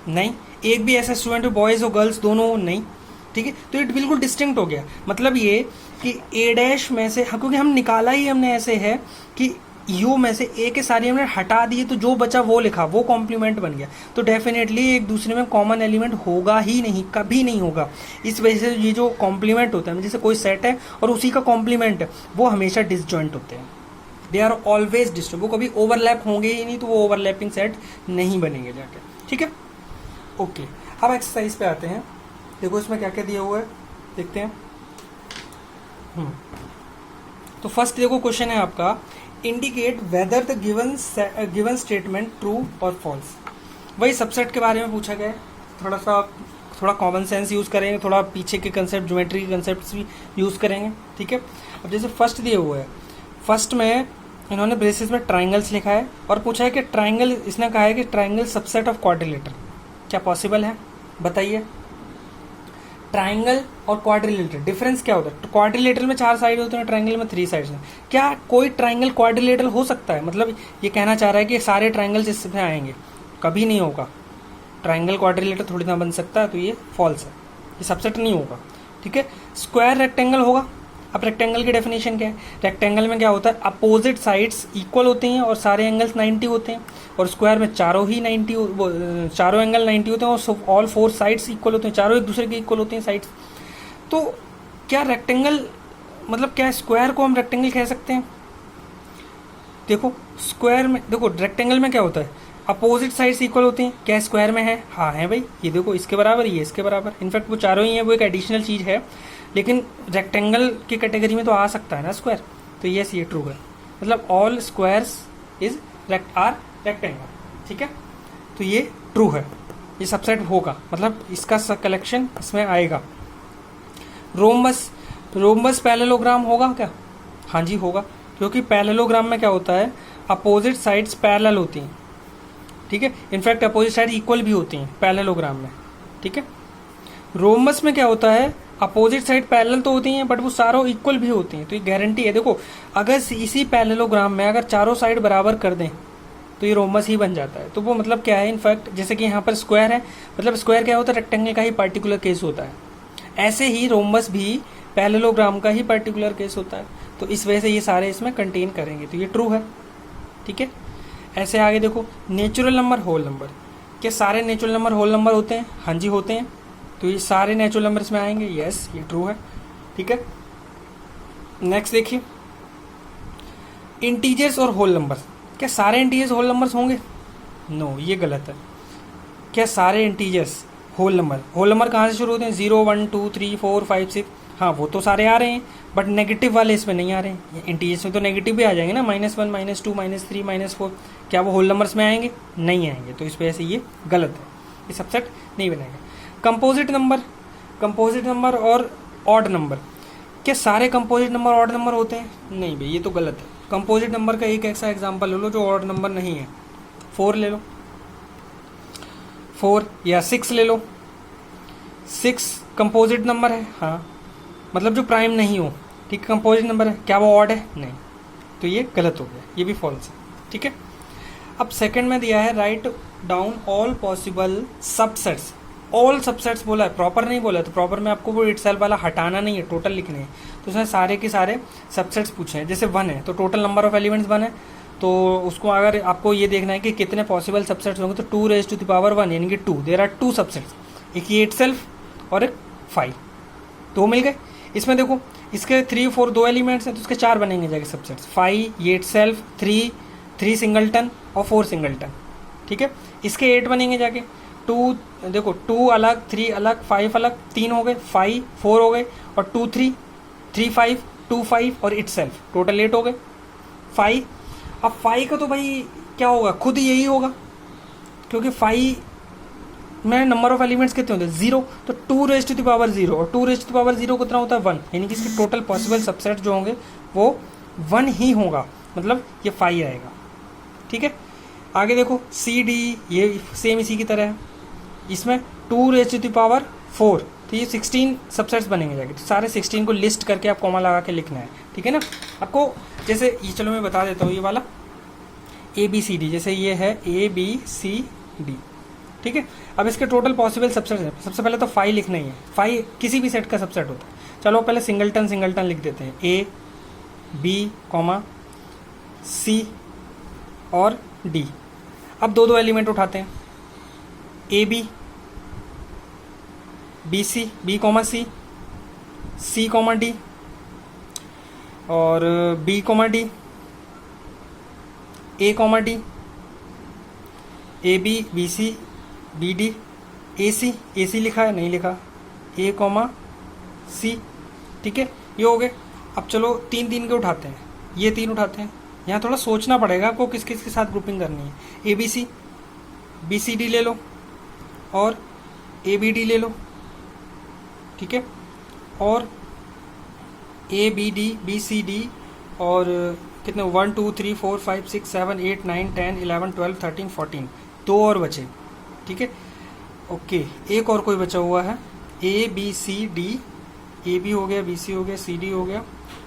A: नहीं, एक भी ऐसा स्टूडेंट हो बॉयज़ और गर्ल्स दोनों नहीं, ठीक है। तो ये बिल्कुल डिस्टिंक्ट हो गया, मतलब ये कि ए डैश में से, क्योंकि हम निकाला ही हमने ऐसे है कि यू में से ए के सारे हमने हटा दिए, तो जो बचा वो लिखा, वो कॉम्प्लीमेंट बन गया, तो डेफिनेटली एक दूसरे में कॉमन एलिमेंट होगा ही नहीं, कभी नहीं होगा। इस वजह से ये जो कॉम्प्लीमेंट होता है, जैसे कोई सेट है और उसी का कॉम्प्लीमेंट है, वो हमेशा डिसजॉइंट होते हैं, दे आर ऑलवेज डिस्टर्ब, वो कभी ओवरलैप होंगे ही नहीं, तो वो ओवरलैपिंग सेट नहीं बनेंगे जाके, ठीक है। ओके, अब एक्सरसाइज पे आते हैं। देखो इसमें क्या क्या दिया हुआ है, देखते हैं। तो फर्स्ट देखो क्वेश्चन है आपका, indicate whether the given statement true और फॉल्स। वही सबसेट के बारे में पूछा गया है, थोड़ा कॉमन सेंस यूज़ करेंगे, थोड़ा पीछे के कंसेप्ट, ज्योमेट्री के कंसेप्ट भी यूज़ करेंगे, ठीक है। अब जैसे फर्स्ट दिए हुआ है, फर्स्ट में इन्होंने ब्रेसेस में ट्राइंगल्स लिखा है और पूछा है कि ट्राइंगल, इसने कहा है कि ट्राइंगल सबसेट ऑफ क्वाड्रिलेटर, क्या पॉसिबल है बताइए। ट्राइंगल और क्वाड्रिलेटर डिफरेंस क्या होता है, क्वाड्रिलेटर में 4 साइड होते हैं, ट्राइंगल में 3 साइड्स हैं। क्या कोई ट्राइंगल क्वाड्रिलेटर हो सकता है, मतलब ये कहना चाह रहा है कि सारे ट्राइंगल्स इसमें आएंगे, कभी नहीं होगा। ट्राइंगल क्वाड्रिलेटर थोड़ी ना बन सकता है, तो ये फॉल्स है, ये सबसेट नहीं होगा, ठीक है। स्क्वायर रेक्टेंगल होगा। अब रेक्टेंगल की डेफिनेशन क्या है, रेक्टेंगल में क्या होता है, अपोजिट साइड्स इक्वल होते हैं और सारे एंगल्स 90 होते हैं, और स्क्वायर में चारों एंगल 90 होते हैं और ऑल 4 साइड्स इक्वल होते हैं, चारों एक दूसरे के इक्वल होते हैं साइड्स। तो क्या रेक्टेंगल, मतलब क्या स्क्वायर को हम रेक्टेंगल कह सकते हैं। देखो स्क्वायर में, देखो रेक्टेंगल में क्या होता है, अपोजिट साइड्स इक्वल होते हैं, क्या स्क्वायर में है, हाँ है भाई, ये देखो इसके बराबर, ये इसके बराबर, इनफैक्ट वो चारों ही हैं, वो एक एडिशनल चीज़ है, लेकिन रेक्टेंगल की कैटेगरी में तो आ सकता है ना स्क्वायर, तो यस ये ट्रू है, मतलब all squares is are rectangle, ठीक है। तो ये ट्रू है, ये सबसेट होगा, मतलब इसका कलेक्शन इसमें आएगा। रोम्बस पैरेललोग्राम होगा क्या, हाँ जी होगा, क्योंकि पैरेललोग्राम में क्या होता है, अपोजिट साइड्स पैरेलल होती हैं, ठीक है, इनफैक्ट अपोजिट साइड इक्वल भी होती हैं पैरेललोग्राम में, ठीक है। रोम्बस में क्या होता है, अपोजिट साइड पैरेलल तो होती हैं बट वो सारों इक्वल भी होती हैं, तो ये गारंटी है। देखो अगर इसी पैरेललोग्राम में अगर चारों साइड बराबर कर दें तो ये रोम्बस ही बन जाता है। तो वो मतलब क्या है, इनफैक्ट जैसे कि यहाँ पर स्क्वायर है, मतलब स्क्वायर क्या होता है, रेक्टेंगल का ही पर्टिकुलर केस होता है, ऐसे ही रोम्बस भी पैरेललोग्राम का ही पर्टिकुलर केस होता है, तो इस वजह से ये सारे इसमें कंटेन करेंगे, तो ये ट्रू है, ठीक है। ऐसे आगे देखो, नेचुरल नंबर होल नंबर, क्या सारे नेचुरल नंबर होल नंबर होते हैं, हाँ जी होते हैं, तो ये सारे नेचुरल नंबर इसमें आएंगे, यस ये ट्रू है, ठीक है। नेक्स्ट देखिए, इंटीजर्स और होल नंबर, क्या सारे इंटीजर्स होल नंबर्स होंगे, नो ये गलत है। क्या सारे इंटीजर्स होल नंबर कहाँ से शुरू होते हैं, 0 1 2 3 4 5 6, हाँ वो तो सारे आ रहे हैं, बट नेगेटिव वाले इसमें नहीं आ रहे हैं। इंटीजर्स में तो नेगेटिव भी आ जाएंगे ना, -1 -2 -3 -4, क्या वो होल नंबर्स में आएंगे, नहीं आएंगे, तो इस वजह से ये गलत है, ये सबसेट नहीं बनेगा। कंपोजिट नंबर और ऑड नंबर, क्या सारे कंपोजिट नंबर ऑड नंबर होते हैं, नहीं भाई ये तो गलत है। कंपोजिट नंबर का एक ऐसा एग्जांपल ले लो जो ऑड नंबर नहीं है, 4 ले लो, 4 या 6 ले लो, 6 कंपोजिट नंबर है, हाँ मतलब जो प्राइम नहीं हो, ठीक है, कंपोजिट नंबर है, क्या वो ऑड है, नहीं, तो ये गलत हो गया, ये भी फॉल्स है, ठीक है। अब सेकंड में दिया है, write down all possible subsets, all subsets बोला है, प्रॉपर नहीं बोला है, तो प्रॉपर में आपको वो इटसेल्फ वाला हटाना नहीं है, टोटल लिखने हैं, तो उसमें सारे के सारे सबसेट्स पूछे हैं। जैसे 1 है तो टोटल नंबर ऑफ एलिमेंट्स 1 है, तो उसको अगर आपको ये देखना है कि कितने पॉसिबल सबसेट्स होंगे, तो 2 raised to the power 1 यानी कि 2, देयर आर 2 सबसेट्स, एक ये इटसेल्फ और एक 5, 2 मिल गए। इसमें देखो इसके 3 4 दो एलिमेंट्स हैं तो उसके 4 बनेंगे जाके सबसेट्स, 5 ये इटसेल्फ, 3 सिंगलटन और 4 सिंगलटन, ठीक है। इसके 8 बनेंगे जाके, 2 देखो 2 अलग, 3 अलग, 5 अलग, 3 हो गए, 5 4 हो गए और 2 3 3 5 2 5 और इटसेल्फ, टोटल 8 हो गए। 5, अब 5 का तो भाई क्या होगा, खुद यही होगा क्योंकि 5 में नंबर ऑफ एलिमेंट्स कितने होते हैं 0, तो 2 रेज टू द पावर 0 और 2 रेज टू द पावर 0 कितना होता है 1, यानी कि इसके टोटल पॉसिबल सबसेट जो होंगे वो 1 ही होगा, मतलब ये 5 आएगा, ठीक है। आगे देखो सी डी, ये सेम इसी की तरह है, इसमें 2 रेज टू द पावर 4, तो ये 16 सबसेट्स बनेंगे जाके, तो सारे 16 को लिस्ट करके आप कॉमा लगा के लिखना है, ठीक है ना। आपको जैसे ये, चलो मैं बता देता हूँ, ये वाला ABCD, जैसे ये है ABCD, ठीक है। अब इसके टोटल पॉसिबल सबसेट है, सबसे पहले तो 5 लिखना ही है, 5 किसी भी सेट का सबसेट होता है। चलो पहले सिंगलटन लिख देते हैं, A B C और D। अब दो एलिमेंट उठाते हैं, AB BC B C C D और B D A D AB BC BD AC लिखा है, नहीं लिखा, A C, ठीक है, ये हो गए। अब चलो 3 के उठाते हैं, ये 3 उठाते हैं, यहाँ थोड़ा सोचना पड़ेगा आपको किस किस के साथ ग्रुपिंग करनी है। ABC BCD ले लो और ABD ले लो, ठीक है, और ABD BCD और कितने 1 2 3 4 5 6 7 8 9 10 11 12 13 14, 2 और बचे, ठीक है। ओके, एक और कोई बचा हुआ है, ABCD, AB हो गया, BC हो गया, CD हो गया,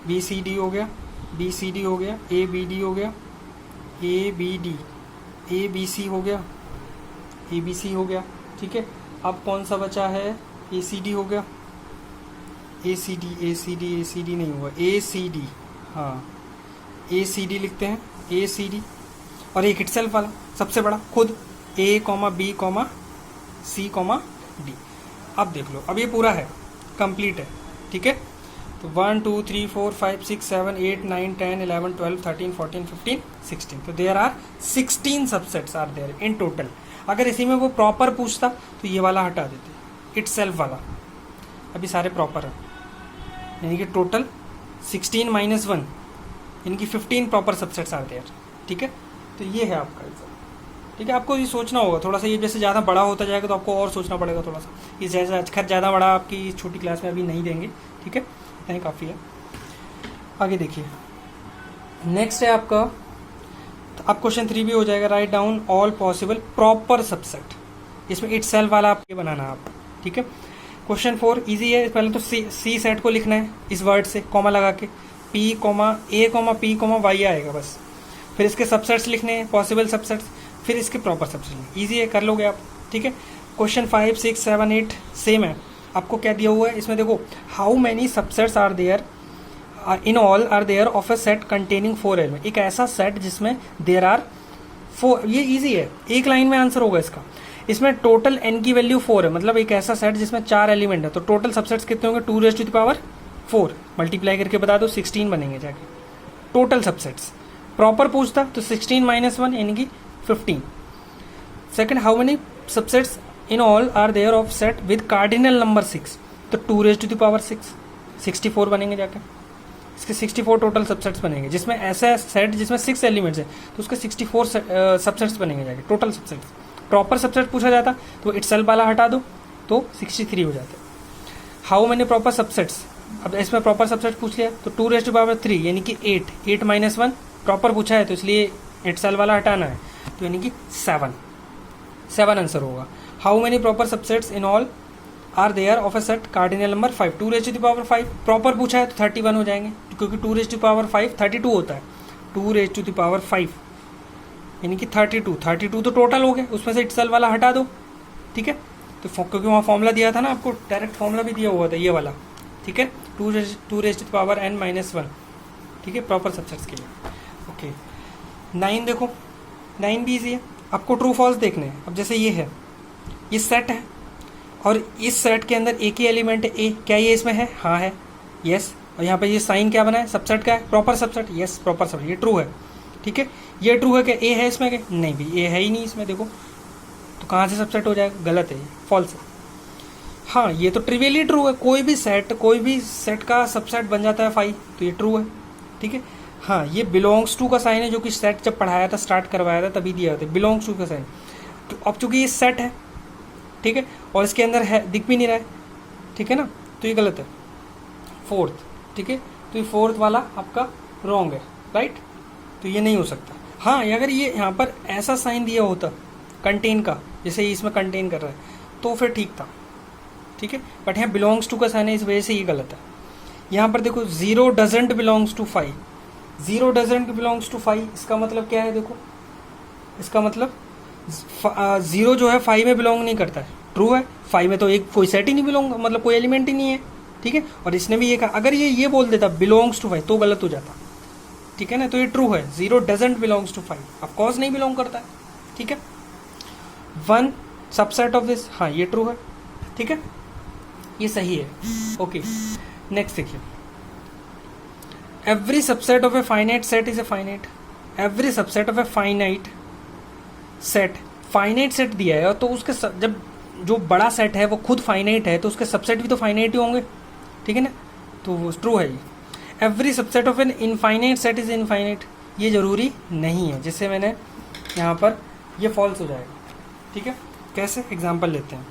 A: BCD हो गया, BCD हो गया, ABD हो गया, ABD, ABC हो गया, ABC हो गया, ठीक है। अब कौन सा बचा है, ACD हो गया, ACD नहीं हुआ, ACD, हाँ ACD लिखते हैं, ACD, और एक इटसेल्फ वाला सबसे बड़ा खुद A, B, C, D। अब देख लो, अब ये पूरा है, कंप्लीट है, ठीक है। तो 1 2 3 4 5 6 7 8 9 10 11 12 13 14 15 16, तो there are 16 subsets are there in total. अगर इसी में वो प्रॉपर पूछता तो ये वाला हटा देते, इटसेल्फ वाला, अभी सारे प्रॉपर है, यानी कि टोटल 16 - 1 यानी कि 15 प्रॉपर सबसेट्स आर देयर, ठीक है। तो ये है आपका एग्जाम, ठीक है। आपको ये सोचना होगा थोड़ा सा, ये जैसे ज़्यादा बड़ा होता जाएगा तो आपको और सोचना पड़ेगा थोड़ा सा, ये जैसे खैर ज़्यादा बड़ा आपकी छोटी क्लास में अभी नहीं देंगे, ठीक है, इतना ही काफ़ी है। आगे देखिए, नेक्स्ट है आपका, तो अब क्वेश्चन 3 भी हो जाएगा, write down all possible proper subset, इसमें इटसेल्फ वाला आप ये बनाना आप, ठीक है। क्वेश्चन 4 इजी है, पहले तो सी सेट को लिखना है इस वर्ड से कॉमा लगा के, P, A, P, Y आएगा बस, फिर इसके सबसेट्स लिखने हैं, पॉसिबल सबसेट्स, फिर इसके प्रॉपर सबसेट्स, इजी है, कर लोगे आप, ठीक है। क्वेश्चन 5 6 7 8 सेम है, आपको क्या दिया हुआ है इसमें देखो, how many subsets are there in all are there of a set containing 4 element, एक ऐसा सेट जिसमें देयर आर 4, ये इजी है, एक लाइन में आंसर होगा इसका। इसमें टोटल n की वैल्यू 4 है, मतलब एक ऐसा सेट जिसमें 4 एलिमेंट है, तो टोटल सबसेट्स कितने होंगे 2 raise to the power 4, multiply करके बता दो 16 बनेंगे जाके टोटल सबसेट्स। प्रॉपर पूछता तो 16 - 1 यानी कि 15। Second, how many subsets in all are there of set with cardinal number 6, तो 2 रेज़ टू द पावर 6, 64 बनेंगे जाके, इसके 64 टोटल सबसेट्स बनेंगे। जिसमें ऐसा सेट जिसमें 6 एलिमेंट्स है तो उसके 64 सबसेट्स बनेंगे जाके टोटल सबसेट्स। प्रॉपर सबसेट पूछा जाता तो इटसेल्फ वाला हटा दो तो 63 हो जाते। हाउ मैनी प्रॉपर सबसेट्स, अब इसमें प्रॉपर सबसेट पूछ लिया तो 2 रेज़ टू पावर 3 यानी कि 8, 8 - 1 प्रॉपर पूछा है तो इसलिए इटसेल्फ वाला हटाना है, तो यानी कि 7 आंसर होगा। How many proper subsets in all are there of a set cardinal number 5, 2 raise to the power 5 proper पूछा है तो 31 हो जाएंगे, क्योंकि 2 रेज़ टू पावर 5 32 होता है, 2 रेज़ टू द पावर 5 यानी कि 32 तो टोटल हो गए, उसमें से इटसेल्फ वाला हटा दो, ठीक है। तो क्योंकि वहाँ फॉर्मूला दिया था ना आपको, डायरेक्ट फॉर्मूला भी दिया हुआ था ये वाला, ठीक है, 2 raise to the power n - 1, ठीक है, प्रॉपर सबसेट्स के लिए। ओके, 9 देखो, 9 भी ईजी है, आपको ट्रू फॉल्स देखने हैं। अब जैसे ये है, ये सेट है और इस सेट के अंदर एक ही एलिमेंट है ए, क्या ये इसमें है, हाँ है, यस, और यहाँ पे ये साइन क्या बना है, सबसेट का है, proper subset, yes proper subset, ये ट्रू है। ठीक है, ये ट्रू है, क्या ए है इसमें, क्या नहीं भी, ए है ही नहीं इसमें, देखो तो कहाँ से सबसेट हो जाएगा, गलत है, फॉल्स है। हाँ ये तो ट्रिवियली ट्रू है, कोई भी सेट का सबसेट बन जाता है 5, तो ये ट्रू है। ठीक है, हाँ ये बिलोंग्स टू का साइन है, जो कि सेट जब पढ़ाया था, स्टार्ट करवाया था तभी दिया था, बिलोंग्स टू का साइन। तो अब चूंकि ये सेट है, ठीक है, और इसके अंदर है, दिख भी नहीं रहा है, ठीक है ना, तो ये गलत है। फोर्थ, ठीक है, तो ये फोर्थ वाला आपका रॉन्ग है, राइट, तो ये नहीं हो सकता। हाँ अगर ये यहाँ पर ऐसा साइन दिया होता कंटेन का, जैसे इसमें कंटेन कर रहा है, तो फिर ठीक था। ठीक है, बट यहाँ बिलोंग्स टू का साइन है, इस वजह से ये गलत है। यहाँ पर देखो 0 doesn't belongs to 5, 0 doesn't belongs to 5, इसका मतलब क्या है, देखो इसका मतलब 0 जो है 5 में बिलोंग नहीं करता है, ट्रू है, 5 में तो एक कोई सेट ही नहीं बिलोंग, मतलब कोई एलिमेंट ही नहीं है। ठीक है, और इसने भी ये कहा, अगर ये बोल देता बिलोंग्स टू 5 तो गलत हो जाता। ठीक है ना, तो ये ट्रू है, 0 डजंट बिलोंग्स टू 5, ऑफकोर्स नहीं बिलोंग करता है। ठीक है, 1 सबसेट ऑफ दिस, हाँ ये ट्रू है। ठीक है, ये सही है। ओके, नेक्स्ट देखिए, every subset of a finite set is a finite, every subset of a finite set दिया है, तो उसके जब जो बड़ा सेट है वो खुद फाइनाइट है, तो उसके सबसेट भी तो फाइनाइट ही होंगे। ठीक है ना, तो वो ट्रू है ये। Every subset of an infinite set is infinite, ये जरूरी नहीं है, जिससे मैंने यहाँ पर ये फॉल्स हो जाएगा। ठीक है, कैसे, एग्जाम्पल लेते हैं।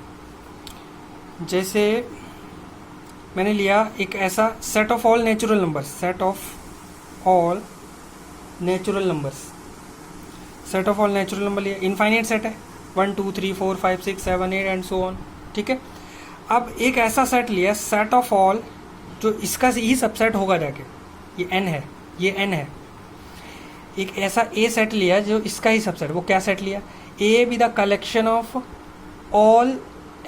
A: जैसे मैंने लिया एक ऐसा set of all natural numbers, set of all natural numbers, set of all natural number लिया, इनफाइनाइट सेट है, 1 2 3 4 5 6 7 8 एंड सो ऑन। ठीक है, अब एक ऐसा सेट लिया, सेट ऑफ ऑल, जो इसका ही सबसेट होगा जाके, ये n है, ये n है। एक ऐसा ए सेट लिया जो इसका ही सबसेट, वो क्या सेट लिया, A be the collection of all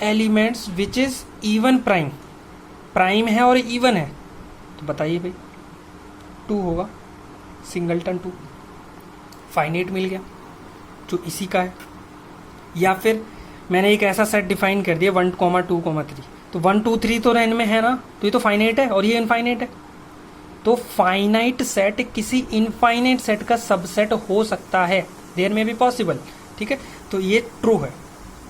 A: elements which is even prime, prime है और इवन है, तो बताइए भाई 2 होगा, सिंगलटन 2, फाइनाइट मिल गया जो इसी का है। या फिर मैंने एक ऐसा सेट डिफाइन कर दिया 1 2 3, तो 1 2 3 तो n में है ना, तो ये तो फाइनाइट है और ये इनफाइनाइट है, तो फाइनाइट सेट किसी इनफाइनाइट सेट का सबसेट हो सकता है, देयर में भी पॉसिबल। ठीक है, तो ये ट्रू है।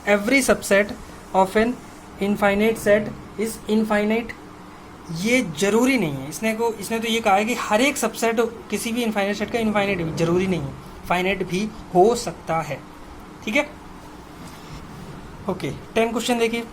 A: Every subset of an infinite set is infinite, ये जरूरी नहीं है, इसने तो ये कहा है कि हर एक सबसेट किसी भी इनफाइनाइट सेट का इनफाइनाइट भी जरूरी नहीं है, फाइनाइट भी हो सकता है। ठीक है, ओके 10 क्वेश्चन देखिए,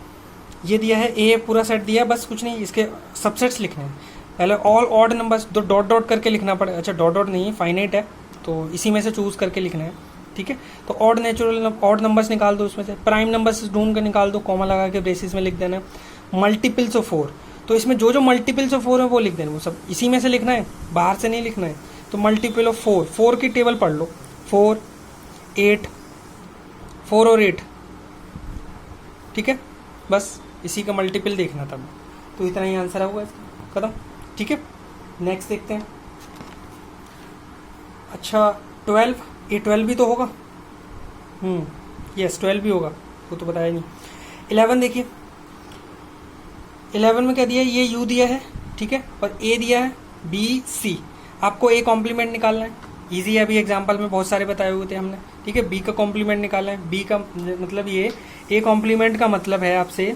A: ये दिया है ए पूरा सेट दिया, बस कुछ नहीं, इसके सबसेट्स लिखने हैं। पहले ऑल ऑड नंबर्स, तो डॉट डॉट करके लिखना पड़ेगा, अच्छा डॉट डॉट नहीं है, फाइनाइट है तो इसी में से चूज करके लिखना है। ठीक है, तो ऑड नंबर्स निकाल दो, उसमें से प्राइम नंबर्स ढूंढ के निकाल दो, कॉमा लगा के ब्रेसिस में लिख देना। मल्टीपल्स ऑफ 4, तो इसमें जो मल्टीपल्स ऑफ 4 है वो लिख देना, वो सब इसी में से लिखना है, बाहर से नहीं लिखना है। तो मल्टीपल ऑफ 4 की टेबल पढ़ लो, 4 8, 4 और 8। ठीक है, बस इसी का मल्टीपल देखना था, तो इतना ही आंसर होगा इसका, खत्म। ठीक है, नेक्स्ट देखते हैं। अच्छा 12, ये 12 भी तो होगा, यस 12 भी होगा, वो तो बताया नहीं। 11 देखिए, 11 में क्या दिया है, ये u दिया है, ठीक है, और a दिया है b c, आपको a कॉम्प्लीमेंट निकालना है, इजी है, अभी एग्जांपल में बहुत सारे बताए हुए थे हमने। ठीक है, b का कॉम्प्लीमेंट निकालना है, b का मतलब ये a कॉम्प्लीमेंट का मतलब है आपसे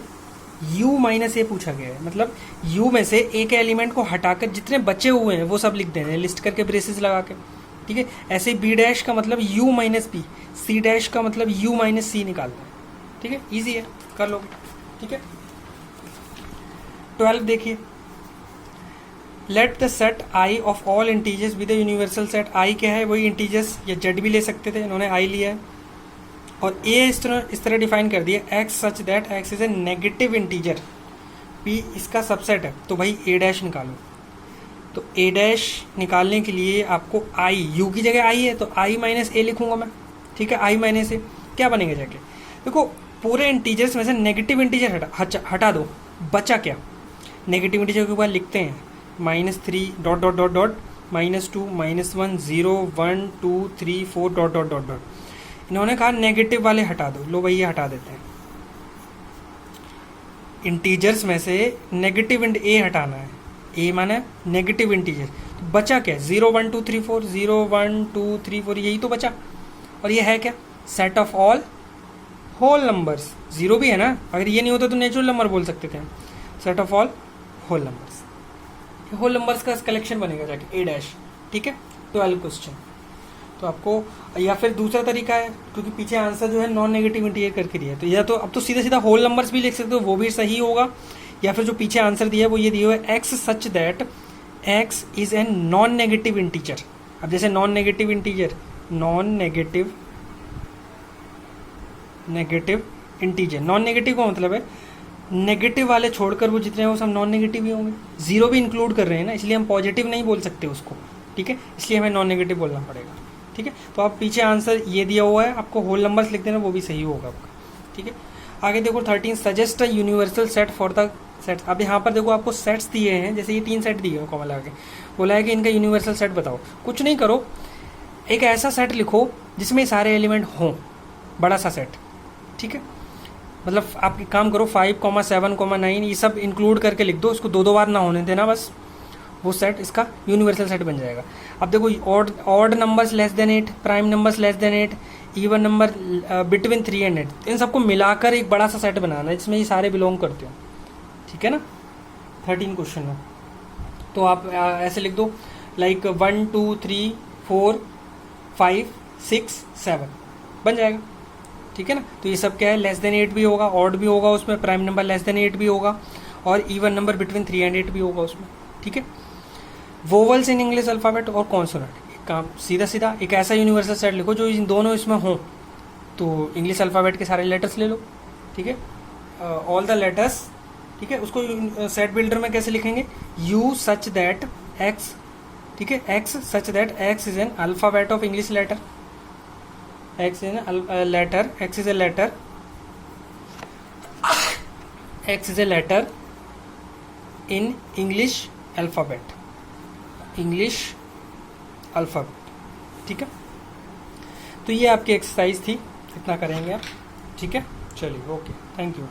A: u माइनस ए पूछा गया है, मतलब u में से एक एलिमेंट को हटाकर जितने बचे हुए हैं वो सब लिख देने, लिस्ट करके ब्रेसेस लगा के। ठीक है, ऐसे b डैश का मतलब u minus P, c dash का मतलब u माइनस सी निकालना है। ठीक है, इजी है, कर लोगे। ठीक है, 12 देखिए, let the set I of all integers with universal set, I क्या है, वही इंटीजर्स या जेड भी ले सकते थे, इन्होंने आई लिया है, और ए इस तरह डिफाइन कर दिया, x such that x is A negative integer, P इसका सबसेट है, तो भाई ए डैश निकालो। तो ए डैश निकालने के लिए आपको आई, यू की जगह आई है तो आई माइनस ए लिखूंगा मैं। ठीक है, आई माइनस ए क्या बनेगा जाके, देखो पूरे इंटीजर्स में से नेगेटिव इंटीजर हटा दो, बचा क्या, नेगेटिव इंटीजर के ऊपर लिखते हैं -3 dot dot dot dot -2 -1 0 1 2 3 4 dot dot dot dot. इन्होंने कहा नेगेटिव वाले हटा दो, लो भाई ये हटा देते हैं, इंटीजर्स में से नेगेटिव इंड ए हटाना है, ए माने नेगेटिव इंटीजर, तो बचा क्या, 0 1 2 3 4, 0 1 2 3 4, यही तो बचा। और ये है क्या, set of all whole numbers, zero भी है ना, अगर ये नहीं होता तो नेचुरल नंबर बोल सकते थे हम, set of all whole numbers, whole numbers का कलेक्शन बनेगा जाके ए डैश, ठीक है। 12 क्वेश्चन। तो आपको, या फिर दूसरा तरीका है, क्योंकि पीछे आंसर जो है नॉन नेगेटिव इंटीजर करके दिया है, तो या तो अब तो सीधा सीधा होल नंबर्स भी लिख सकते हो, वो भी सही होगा, या फिर जो पीछे आंसर दिया है वो ये दिया हुआ है x such that x is N non negative integer. अब जैसे non negative integer, non negative integer, non negative का मतलब है नेगेटिव वाले छोड़कर वो जितने हैं वो सब नॉन नेगेटिव ही होंगे, जीरो भी इंक्लूड कर रहे हैं ना, इसलिए हम पॉजिटिव नहीं बोल सकते उसको, ठीक है, इसलिए हमें नॉन नेगेटिव बोलना पड़ेगा, ठीक है। तो आप पीछे आंसर ये दिया हुआ है, आपको होल नंबर्स लिख देना, वो भी सही होगा आपका, ठीक है। आगे देखो 13, suggest a universal set for the sets. अब यहाँ पर देखो आपको सेट्स दिए हैं, जैसे ये 3 सेट दिए हैं कॉमन लगा के, बोला है कि इनका यूनिवर्सल सेट बताओ। कुछ नहीं करो, एक ऐसा सेट लिखो जिसमें सारे एलिमेंट हों, बड़ा सा सेट, ठीक है। मतलब आप एक काम करो, 5, 7, 9 ये सब इंक्लूड करके लिख दो, इसको 2 बार ना होने देना, बस वो सेट इसका यूनिवर्सल सेट बन जाएगा। अब देखो odd numbers less than 8, prime numbers less than 8, even number between 3 and 8, इन सबको मिलाकर एक बड़ा सा सेट बनाना है जिसमें ये सारे बिलोंग करते हो, ठीक है ना। 13 क्वेश्चन में तो आप ऐसे लिख दो, लाइक 1 2 3 4 5 6 7 बन जाएगा, ठीक है ना। तो ये सब क्या है, लेस देन 8 भी होगा, ऑड भी होगा उसमें, प्राइम नंबर लेस देन 8 भी होगा, और इवन नंबर बिटवीन 3 and 8 भी होगा उसमें, ठीक है। वोवल्स इन इंग्लिश अल्फ़ाबेट और कॉन्सोनेंट, काम सीधा सीधा एक ऐसा यूनिवर्सल सेट लिखो जो इन दोनों इसमें हों। तो इंग्लिश अल्फ़ाबेट के सारे लेटर्स ले लो, ठीक है, ऑल द लेटर्स, ठीक है। उसको सेट बिल्डर में कैसे लिखेंगे, यू सच दैट एक्स, ठीक है, x such that x is an alphabet of English letter, x is an letter, x is a letter, x is a letter in English alphabet, English alphabet, ठीक है। तो ये आपकी exercise थी, इतना करेंगे आप, ठीक है। चलिए, ओके, थैंक यू।